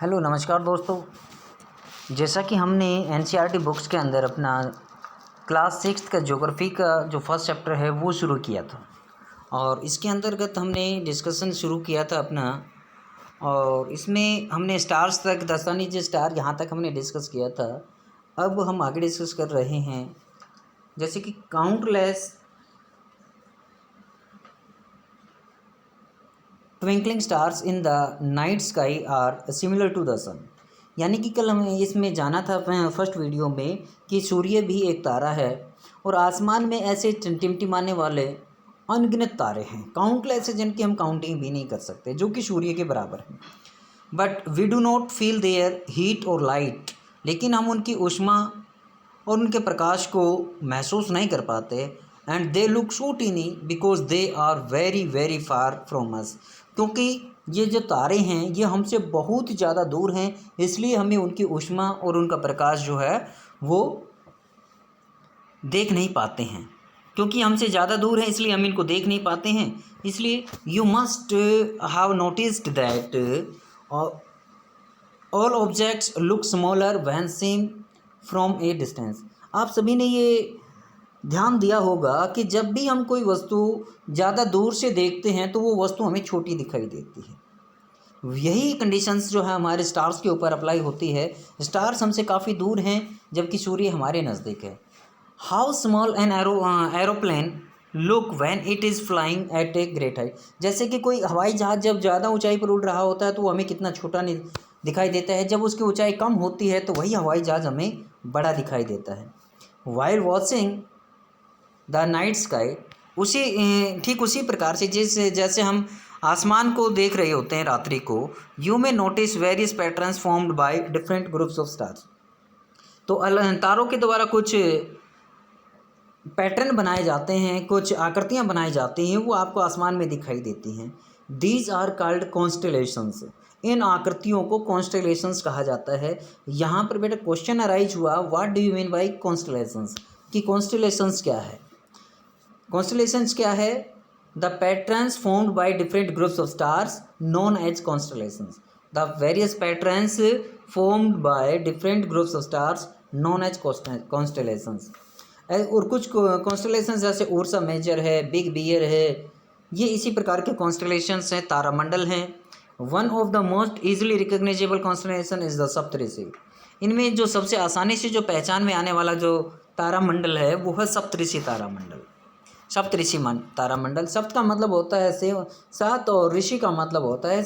Hello नमस्कार दोस्तों। जैसा कि हमने एनसीईआरटी बुक्स के अंदर अपना क्लास 6 का ज्योग्राफी का जो फर्स्ट चैप्टर है वो शुरू किया था और इसके अंतर्गत हमने डिस्कशन शुरू किया था अपना। और इसमें हमने स्टार्स तक दस्तानी स्टार यहाँ तक हमने डिस्कस किया था। अब हम आगे डिस्कस कर रहे हैं जैसे कि countless twinkling stars in the night sky are similar to the sun. यानी कि कल हमें इसमें जाना था फर्स्ट वीडियो में कि सूर्य भी एक तारा है और आसमान में ऐसे टिमटिमाने वाले अनगिनत तारे हैं, काउंटलेस है, जिनकी हम काउंटिंग भी नहीं कर सकते, जो कि सूर्य के बराबर हैं। But we do not feel their heat और लाइट, लेकिन हम उनकी ऊष्मा और उनके प्रकाश को महसूस नहीं कर पाते। And they look so tiny because they are very very far from us. क्योंकि ये जो तारे हैं ये हमसे बहुत ज़्यादा दूर हैं, इसलिए हमें उनकी ऊष्मा और उनका प्रकाश जो है वो देख नहीं पाते हैं। क्योंकि हमसे ज़्यादा दूर है इसलिए हम इनको देख नहीं पाते हैं। इसलिए you must have noticed that all objects look smaller when seen from a distance. आप सभी ने ये ध्यान दिया होगा कि जब भी हम कोई वस्तु ज़्यादा दूर से देखते हैं तो वो वस्तु हमें छोटी दिखाई देती है। यही कंडीशंस जो है हमारे स्टार्स के ऊपर अप्लाई होती है। स्टार्स हमसे काफ़ी दूर हैं जबकि सूर्य हमारे नज़दीक है। How small an aeroplane look when it is flying eight a great height. जैसे कि कोई हवाई जहाज़ जब ज़्यादा ऊंचाई पर उड़ रहा होता है तो वो हमें कितना छोटा नहीं दिखाई देता है, जब उसकी ऊंचाई कम होती है तो वही हवाई जहाज़ हमें बड़ा दिखाई देता है। While watching the night sky, ठीक उसी प्रकार से जैसे हम आसमान को देख रहे होते हैं रात्रि को, यू में notice various patterns formed by different groups of stars. तो तारों के द्वारा कुछ पैटर्न बनाए जाते हैं, कुछ आकृतियां बनाई जाती हैं, वो आपको आसमान में दिखाई देती हैं। These are called constellations. इन आकृतियों को कॉन्स्टेलेशंस कहा जाता है। यहाँ पर बेटा क्वेश्चन अराइज हुआ, what do you mean by constellations, कि कॉन्स्टेलेशंस क्या है। कॉन्स्टेलेशंस क्या है? The patterns formed by different groups of stars known as constellations. The various patterns formed by different groups of stars known as constellations. और कुछ constellations जैसे Ursa Major है, Big Bear है, ये इसी प्रकार के कॉन्स्टेलेशंस हैं, तारामंडल हैं। One of the most easily recognisable constellation is the Saptarishi. इनमें जो सबसे आसानी से जो पहचान में आने वाला जो तारामंडल है वो है सप्तऋषि तारामंडल। सप्तऋषि तारामंडल, सप्त का मतलब होता है सात और ऋषि का मतलब होता है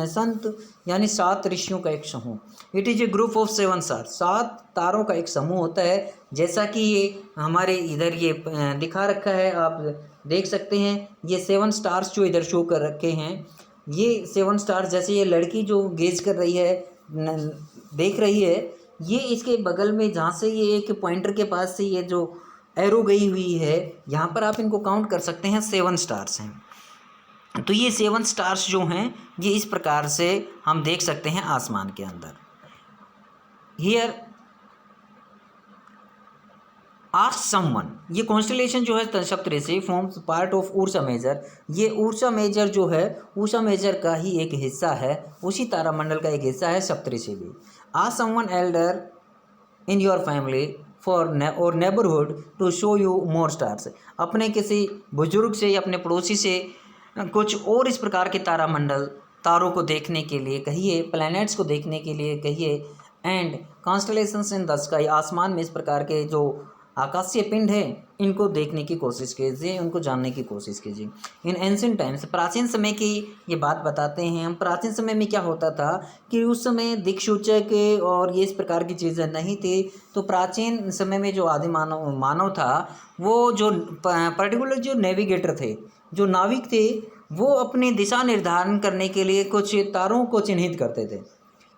संत, यानी 7 ऋषियों का एक समूह। It is A group of 7 stars. 7 तारों का एक समूह होता है, जैसा कि ये हमारे इधर ये दिखा रखा है, आप देख सकते हैं। ये 7 स्टार्स जो इधर शो कर रखे हैं, ये 7 स्टार्स, जैसे ये लड़की जो गेज कर रही है, देख रही है, ये इसके बगल में जहाँ से ये एक पॉइंटर के पास से ये जो एरो गई हुई है, यहाँ पर आप इनको काउंट कर सकते हैं, 7 स्टार्स हैं। तो ये 7 स्टार्स जो हैं ये इस प्रकार से हम देख सकते हैं आसमान के अंदर। हियर आस्क समवन, ये कॉन्स्टेलेशन जो है Saptarishi forms part of Ursa Major. ये उर्सा मेजर जो है, उर्सा मेजर का ही एक हिस्सा है, उसी तारामंडल का एक हिस्सा है सप्तऋषि भी। Ask someone elder in your family for or neighbourhood to show you more stars. अपने किसी बुजुर्ग से या अपने पड़ोसी से कुछ और इस प्रकार के तारों को देखने के लिए कहिए, प्लैनेट्स को देखने के लिए कहिए। And constellations in the sky, आसमान में इस प्रकार के जो आकाशीय पिंड है इनको देखने की कोशिश कीजिए, उनको जानने की कोशिश कीजिए। इन एंशिएंट टाइम्स, प्राचीन समय की ये बात बताते हैं हम। प्राचीन समय में क्या होता था कि उस समय दिक्सूचक और ये इस प्रकार की चीज़ें नहीं थी। तो प्राचीन समय में जो आदि मानव था, वो जो पर्टिकुलर जो नेविगेटर थे, जो नाविक थे, वो अपनी दिशा निर्धारण करने के लिए कुछ तारों को चिन्हित करते थे।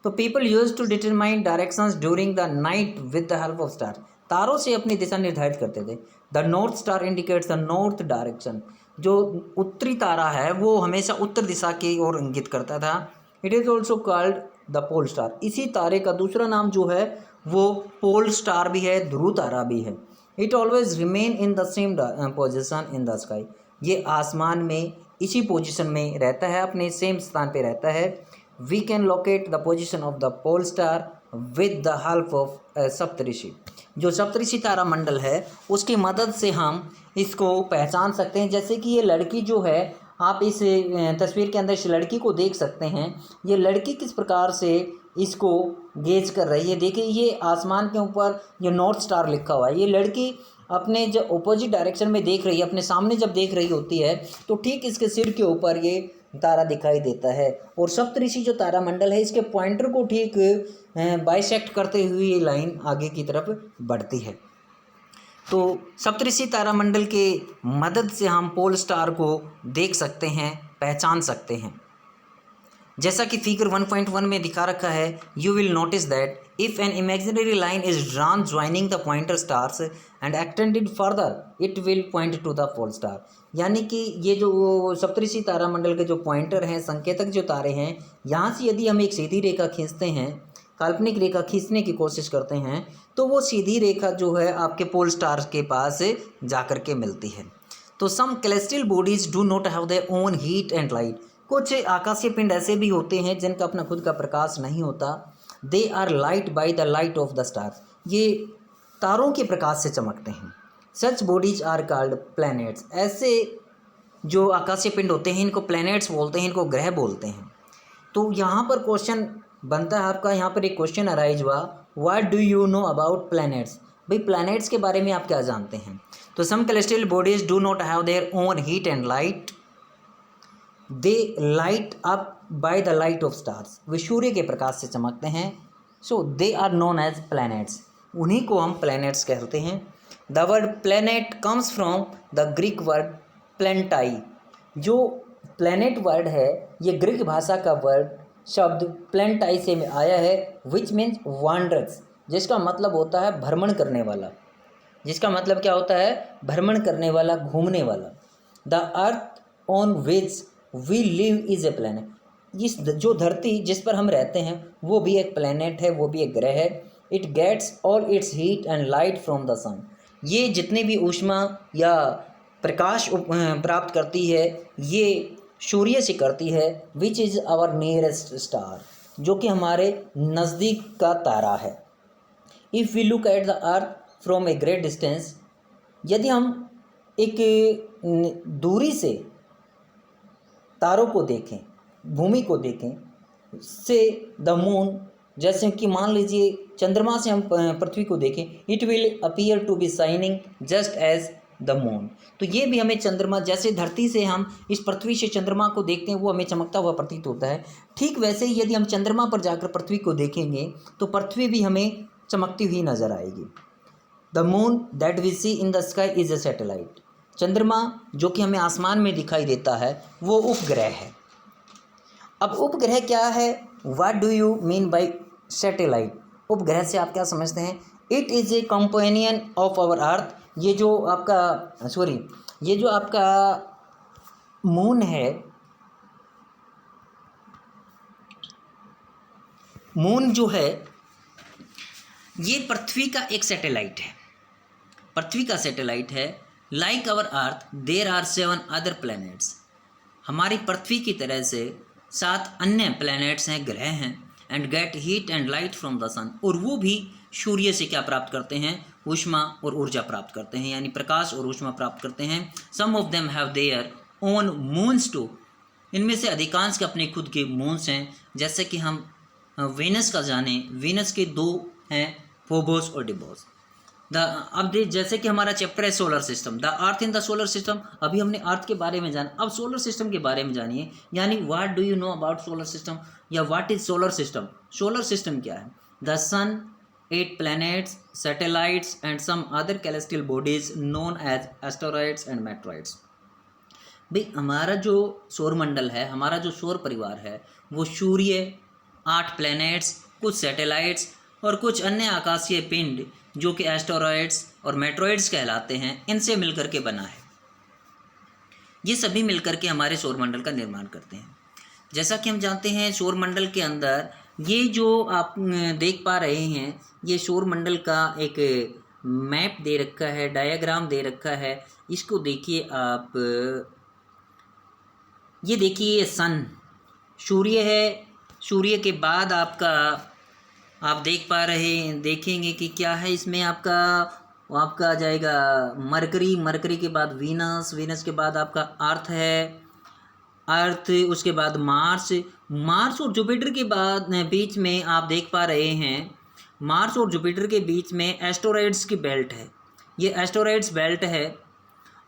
तो people use to determine directions during the night with the help of star. तारों से अपनी दिशा निर्धारित करते थे। The north star indicates the north direction. जो उत्तरी तारा है वो हमेशा उत्तर दिशा की ओर इंगित करता था। It is also called the pole star. इसी तारे का दूसरा नाम जो है वो पोल स्टार भी है, ध्रुव तारा भी है। It always remain in the same position in the sky. ये आसमान में इसी पोजीशन में रहता है, अपने सेम स्थान पे रहता है। We can locate the position of the pole star with the help of Saptarishi. जो सप्तऋषि तारा मंडल है उसकी मदद से हम इसको पहचान सकते हैं। जैसे कि ये लड़की जो है, आप इस तस्वीर के अंदर इस लड़की को देख सकते हैं। ये लड़की किस प्रकार से इसको गेज कर रही है। देखिए ये आसमान के ऊपर ये नॉर्थ स्टार लिखा हुआ है। ये लड़की अपने जो अपोजिट डायरेक्शन में देख रही है, अपने सामने जब देख रही होती है तो ठीक इसके सिर के ऊपर ये तारा दिखाई देता है। और सप्तऋषि जो तारा मंडल है इसके पॉइंटर को ठीक बाइसेक्ट करते हुए ये लाइन आगे की तरफ बढ़ती है। तो सप्तऋषि तारामंडल के मदद से हम पोल स्टार को देख सकते हैं, पहचान सकते हैं। जैसा कि फिगर 1.1 में दिखा रखा है, you will notice that if an imaginary line is drawn joining the pointer stars and extended further it will point to the pole star. यानी कि ये जो सप्तऋषि तारामंडल के जो पॉइंटर हैं, संकेतक जो तारे हैं, यहाँ से यदि हम एक सीधी रेखा खींचते हैं, काल्पनिक रेखा खींचने की कोशिश करते हैं, तो वो सीधी रेखा जो है आपके पोल स्टार के पास जाकर के मिलती है। तो some celestial bodies do not have their own heat and light. कुछ आकाशीय पिंड ऐसे भी होते हैं जिनका अपना खुद का प्रकाश नहीं होता। They are light by the light of the stars. ये तारों के प्रकाश से चमकते हैं। Such bodies are called planets. ऐसे जो आकाशीय पिंड होते हैं इनको प्लैनेट्स बोलते हैं, इनको ग्रह बोलते हैं। तो यहाँ पर क्वेश्चन बनता है आपका, यहाँ पर एक क्वेश्चन अराइज हुआ, what do you know about planets. भाई प्लैनेट्स के बारे में आप क्या जानते हैं। तो some celestial bodies do not have their own heat and light, they light up by the light of stars. वे सूर्य के प्रकाश से चमकते हैं। So they are known as planets. उन्हीं को हम प्लैनेट्स कहते हैं। The word planet comes from the Greek word प्लेंटाई। जो प्लैनेट वर्ड है ये ग्रीक भाषा का वर्ड शब्द प्लेंटाई से में आया है, विच मीन्स वांडरर्स, जिसका मतलब होता है भ्रमण करने वाला। जिसका मतलब क्या होता है, भ्रमण करने वाला, घूमने वाला। The earth on which we live is a planet. इस जो धरती जिस पर हम रहते हैं वो भी एक प्लैनेट है, वो भी एक ग्रह है। It gets all its heat and light from the sun. ये जितनी भी ऊष्मा या प्रकाश प्राप्त करती है ये सूर्य से करती है, which is our nearest star, जो कि हमारे नज़दीक का तारा है। If we look at the earth from a great distance, यदि हम एक दूरी से तारों को देखें, भूमि को देखें, से द मून, जैसे कि मान लीजिए चंद्रमा से हम पृथ्वी को देखें, it will appear to be shining just as the moon. तो ये भी हमें चंद्रमा, जैसे धरती से हम इस पृथ्वी से चंद्रमा को देखते हैं वो हमें चमकता हुआ प्रतीत होता है, ठीक वैसे ही यदि हम चंद्रमा पर जाकर पृथ्वी को देखेंगे तो पृथ्वी भी हमें चमकती हुई नजर आएगी। The moon that we see in the sky is a satellite. चंद्रमा जो कि हमें आसमान में दिखाई देता है वो उपग्रह है। अब उपग्रह क्या है, what do you mean by satellite. उपग्रह से आप क्या समझते हैं। It is a companion of our earth. ये जो आपका मून है, मून जो है ये पृथ्वी का एक सैटेलाइट है, पृथ्वी का सैटेलाइट है। Like our earth there are 7 other planets. हमारी पृथ्वी की तरह से 7 अन्य प्लैनेट्स हैं, ग्रह हैं। And get heat and light from the sun. और वो भी सूर्य से क्या प्राप्त करते हैं, ऊष्मा और ऊर्जा प्राप्त करते हैं, यानी प्रकाश और ऊष्मा प्राप्त करते हैं। Some of them have their own moons too. इनमें से अधिकांश के अपने खुद के मून्स हैं। जैसे कि हम वेनस का जाने, वेनस के 2 हैं, फोबोस और डिबोस। अब जैसे कि हमारा चैप्टर है solar system, the earth in the solar system. अभी हमने अर्थ के बारे में जाना, अब सोलर सिस्टम के बारे में जानिए, यानी what do you know about solar system या what is solar system. Solar system क्या है, the sun, 8 planets, satellites and some other celestial bodies known as asteroids and meteoroids. भाई हमारा जो सौरमंडल है, हमारा जो सौर परिवार है, वो सूर्य, 8 प्लैनेट्स, कुछ सैटेलाइट्स और कुछ अन्य आकाशीय पिंड जो कि एस्टेरॉइड्स और मेट्रॉइड्स कहलाते हैं, इनसे मिलकर के बना है। ये सभी मिलकर के हमारे सौरमंडल का निर्माण करते हैं। जैसा कि हम जानते हैं सौरमंडल के अंदर ये जो आप देख पा रहे हैं, ये सौरमंडल का एक मैप दे रखा है, डायग्राम दे रखा है। इसको देखिए आप, ये देखिए, ये सन, सूर्य है, सूर्य के बाद आपका आप देखेंगे कि क्या है इसमें आपका आ जाएगा मरकरी, मरकरी के बाद वीनस, वीनस के बाद आपका अर्थ है, अर्थ, उसके बाद मार्स, मार्स और जुपिटर के बाद बीच में आप देख पा रहे हैं मार्स और जुपिटर के बीच में एस्टेरॉइड्स की बेल्ट है। ये एस्टेरॉइड्स बेल्ट है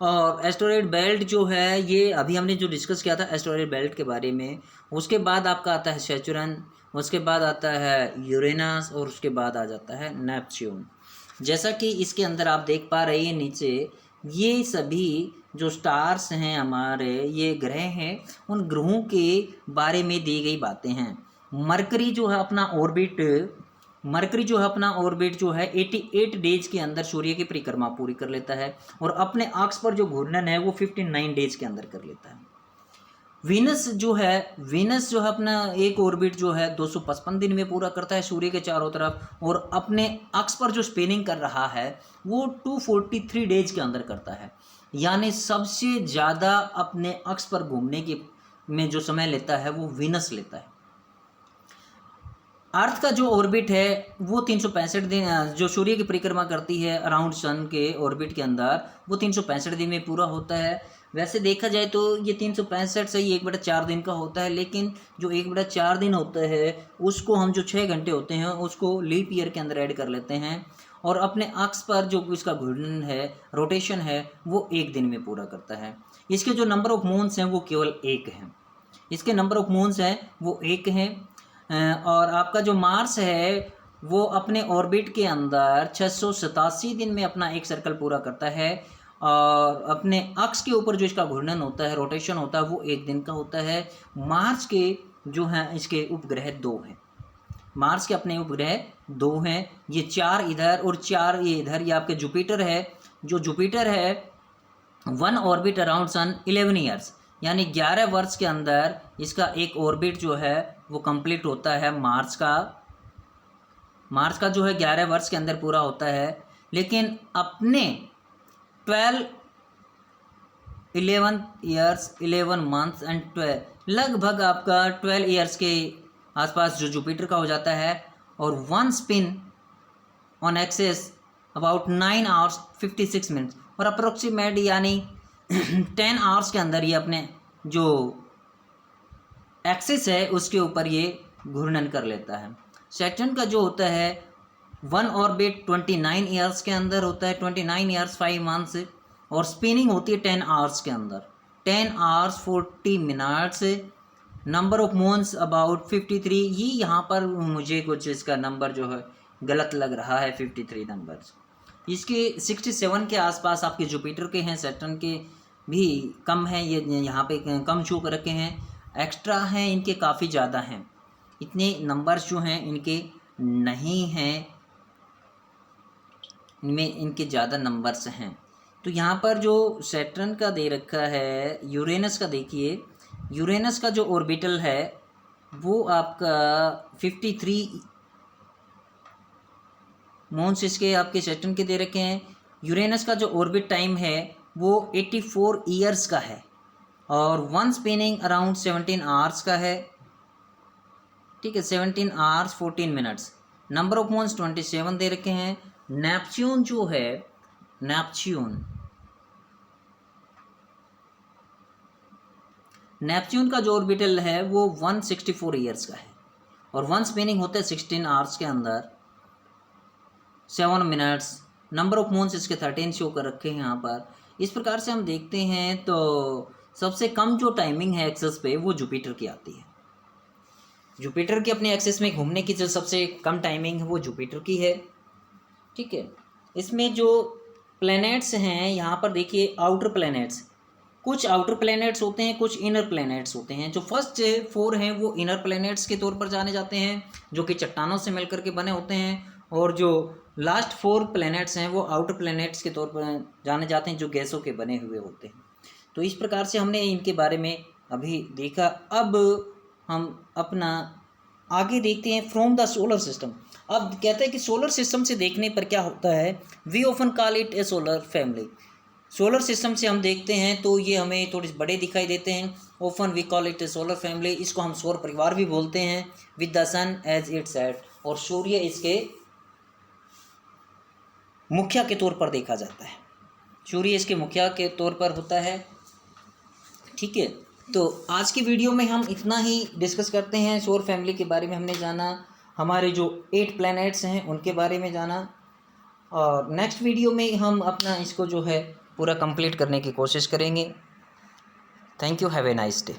और एस्टेरॉइड बेल्ट जो है ये अभी हमने जो डिस्कस किया था एस्टेरॉइड बेल्ट के बारे में। उसके बाद आपका आता है सैटर्न, उसके बाद आता है यूरेनस और उसके बाद आ जाता है नेपच्यून। जैसा कि इसके अंदर आप देख पा रहे हैं नीचे ये सभी जो स्टार्स हैं हमारे, ये ग्रह हैं, उन ग्रहों के बारे में दी गई बातें हैं। मरकरी जो है अपना ऑर्बिट जो है 88 डेज के अंदर सूर्य की परिक्रमा पूरी कर लेता है और अपने अक्ष पर जो घूर्णन है वो 59 डेज के अंदर कर लेता है। वीनस जो है अपना एक ऑर्बिट जो है 255 दिन में पूरा करता है सूर्य के चारों तरफ और अपने अक्ष पर जो स्पिनिंग कर रहा है वो 243 डेज के अंदर करता है। यानी सबसे ज़्यादा अपने अक्ष पर घूमने की में जो समय लेता है वो वीनस लेता है। अर्थ का जो ऑर्बिट है वो 365 दिन, जो सूर्य की परिक्रमा करती है अराउंड सन के ऑर्बिट के अंदर, वो 365 दिन में पूरा होता है। वैसे देखा जाए तो ये 365 से ही 1/4 दिन का होता है, लेकिन जो 1/4 दिन होता है उसको हम जो 6 घंटे होते हैं उसको लीप ईयर के अंदर ऐड कर लेते हैं और अपने अक्ष पर जो इसका घूर्णन है, रोटेशन है, वो 1 दिन में पूरा करता है। इसके जो नंबर ऑफ मून्स हैं वो केवल 1 हैं। इसके नंबर ऑफ मून्स हैं वो 1 हैं। और आपका जो मार्स है वो अपने ऑर्बिट के अंदर 687 दिन में अपना एक सर्कल पूरा करता है और अपने अक्ष के ऊपर जो इसका घूर्णन होता है, रोटेशन होता है, वो 1 दिन का होता है। मार्स के जो हैं इसके उपग्रह 2 हैं। मार्स के अपने उपग्रह 2 हैं, ये 4 इधर और 4 ये इधर। ये आपके जुपिटर है, जो जुपिटर है 1 ऑर्बिट अराउंड सन 11 ईयर्स, यानी 11 वर्ष के अंदर इसका एक ऑर्बिट जो है वो कंप्लीट होता है। मार्स का जो है 11 वर्ष के अंदर पूरा होता है, लेकिन अपने 11 ईयर्स 11 मंथ्स एंड 12 लगभग आपका 12 ईयर्स के आसपास जो जुपिटर का हो जाता है और 1 spin on axis about 9 hours 56 minutes और अप्रोक्सीमेट यानी 10 आवर्स के अंदर ये अपने जो एक्सिस है उसके ऊपर ये घूर्णन कर लेता है। सैटर्न का जो होता है 1 ऑर्बिट 29 ईयर्स के अंदर होता है, 29 ईयर्स 5 मंथ्स, और स्पिनिंग होती है 10 आवर्स के अंदर, 10 hours 40 minutes. Number of moons about 53। ये यहाँ पर मुझे कुछ इसका नंबर जो है गलत लग रहा है, 53 नंबर्स। इसके 67 के आसपास आपके जुपिटर के हैं, सैटर्न के भी कम हैं, ये यहाँ पे कम शो कर रखे हैं। एक्स्ट्रा हैं इनके काफ़ी ज़्यादा हैं, इतने नंबर्स जो हैं इनके नहीं हैं, इनमें इनके ज़्यादा नंबर्स हैं। तो यहाँ पर जो सैटर्न का दे रखा है, यूरेनस का देखिए, यूरेनस का जो ऑर्बिटल है वो आपका 53 मून्स इसके आपके सैटर्न के दे रखे हैं। यूरेनस का जो ऑर्बिट टाइम है वो 84 ईयर्स का है और 1 स्पिनिंग अराउंड 17 आवर्स का है। ठीक है, 17 hours 14 minutes. Number of moons 27 दे रखे हैं। नेपच्यून जो है, नेपच्यून का जो ऑर्बिटल है वो 164 ईयर्स का है और 1 स्पिनिंग होता है 16 आवर्स के अंदर 7 मिनट्स। नंबर ऑफ मून्स इसके 13 शो कर रखे हैं यहाँ पर। इस प्रकार से हम देखते हैं तो सबसे कम जो टाइमिंग है एक्सेस पे वो जुपिटर की आती है। जुपिटर के अपने एक्सेस में घूमने की जो सबसे कम टाइमिंग है वो जुपिटर की है। ठीक है, इसमें जो प्लैनेट्स हैं यहाँ पर देखिए, आउटर प्लैनेट्स, कुछ आउटर प्लैनेट्स होते हैं, कुछ इनर प्लैनेट्स होते हैं। जो फर्स्ट 4 हैं वो इनर प्लैनेट्स के तौर पर जाने जाते हैं, जो कि चट्टानों से मिलकर के बने होते हैं, और जो लास्ट 4 प्लैनेट्स हैं वो आउटर प्लैनेट्स के तौर पर जाने जाते हैं, जो गैसों के बने हुए होते हैं। तो इस प्रकार से हमने इनके बारे में अभी देखा। अब हम अपना आगे देखते हैं फ्रॉम द सोलर सिस्टम। अब कहते हैं कि सोलर सिस्टम से देखने पर क्या होता है, we often call it a solar family. Solar system से हम देखते हैं तो ये हमें थोड़े बड़े दिखाई देते हैं। Often we call it solar family, इसको हम सौर परिवार भी बोलते हैं। With the sun as its head, और सूर्य इसके मुखिया के तौर पर देखा जाता है। सूर्य इसके मुखिया के तौर पर होता है। ठीक है, तो आज की वीडियो में हम इतना ही डिस्कस करते हैं। सौर फैमिली के बारे में हमने जाना, हमारे जो 8 प्लैनेट्स हैं उनके बारे में जाना, और नेक्स्ट वीडियो में हम अपना इसको जो है पूरा कंप्लीट करने की कोशिश करेंगे। Thank you, have a nice day.